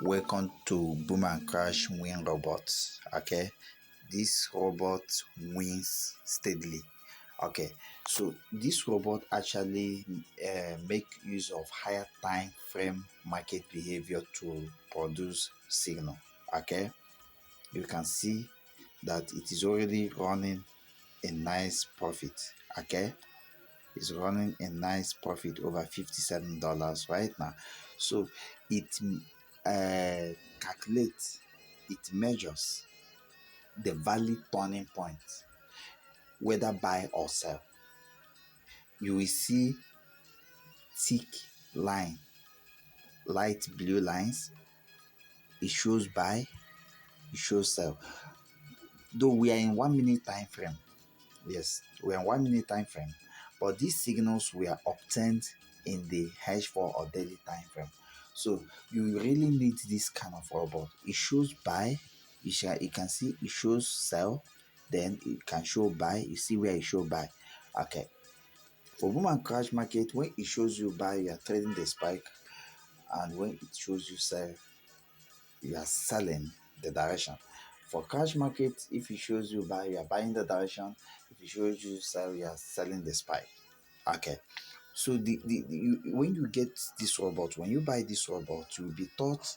Welcome to Boom and Crash Win Robots. Okay, this robot wins steadily. Okay, so this robot actually make use of higher time frame market behavior to produce signal. Okay, you can see that it is already running a nice profit. Okay, it's running a nice profit over $57 right now. So it calculates, it measures the valid turning point, whether buy or sell. You will see thick line, light blue lines. It shows buy, it shows sell. Though we are in 1 minute time frame, yes, we are in 1 minute time frame, but these signals were obtained in the H4 or daily time frame. So you really need this kind of robot. It shows buy, you can see it shows sell, then it can show buy. You see where it shows buy. Okay, for boom and crash market, when it shows you buy, you are trading the spike, and when it shows you sell, you are selling the direction. For crash market, if it shows you buy, you are buying the direction. If it shows you sell, you are selling the spike. Okay, so when you get this robot, when you buy this robot, you will be taught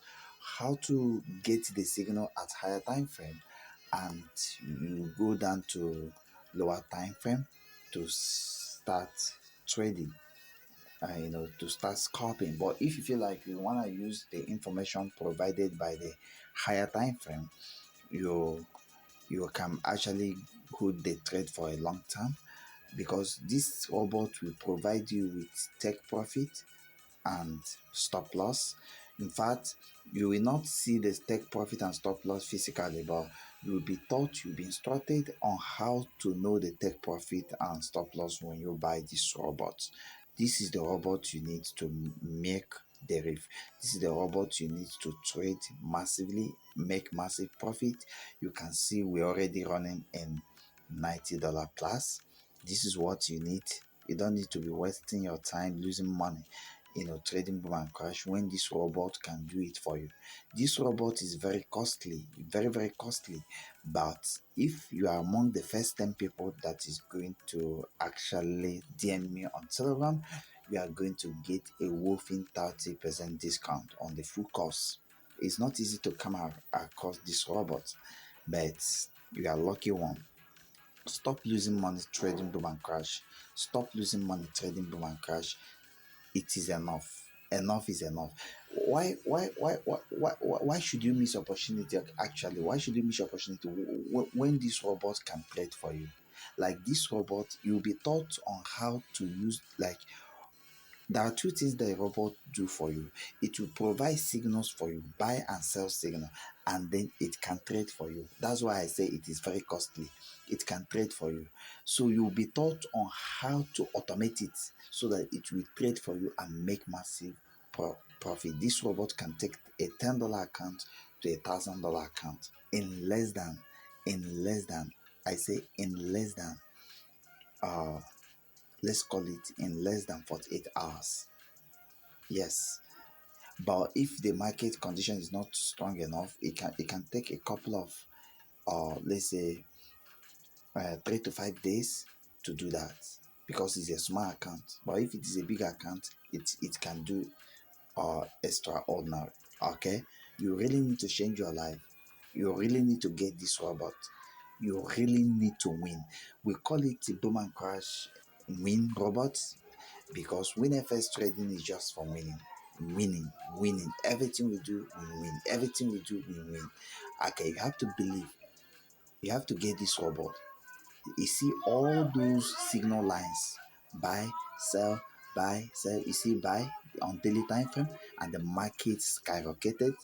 how to get the signal at higher time frame, and you go down to lower time frame to start trading, to start scalping. But if you feel like you want to use the information provided by the higher time frame, you can actually hold the trade for a long time, because this robot will provide you with take profit and stop loss. In fact, you will not see the take profit and stop loss physically, but you will be taught, you'll be instructed on how to know the take profit and stop loss when you buy this robot. This is the robot you need to make the riff. This is the robot you need to trade massively, make massive profit. You can see we're already running in $90 plus. This is what you need. You don't need to be wasting your time losing money, trading boom and crash, when this robot can do it for you. This robot is very costly, very, very costly. But if you are among the first 10 people that is going to actually DM me on Telegram, you are going to get a whopping 30% discount on the full course. It's not easy to come across this robot, but you are lucky one. Stop losing money trading boom and crash. Stop losing money trading boom and crash. It is enough. Enough is enough. Why should you miss opportunity? Actually, why should you miss opportunity when this robot can trade for you? Like this robot, you'll be taught on how to use, like, there are two things that a robot do for you. It will provide signals for you, buy and sell signal, and then it can trade for you. That's why I say it is very costly. It can trade for you. So you'll be taught on how to automate it so that it will trade for you and make massive profit. This robot can take a $10 account to $1,000 account in less than, let's call it in less than 48 hours. Yes, but if the market condition is not strong enough, it can take a couple of let's say 3 to 5 days to do that, because it's a small account. But if it is a big account, it can do extraordinary. Okay, you really need to change your life. You really need to get this robot. You really need to win. We call it the boom and crash win robots, because WINFXTRADING is just for winning. Everything we do, we win. Everything we do, we win. Okay, you have to believe. You have to get this robot. You see all those signal lines: buy, sell, buy, sell. You see buy on daily time frame, and the market skyrocketed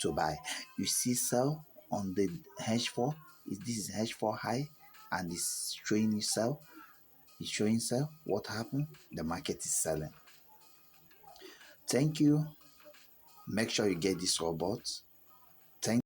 to buy. You see sell on the H4. This is H4 high, and it's showing you sell. It's showing sell. What happened? The market is selling. Thank you. Make sure you get this robot. Thank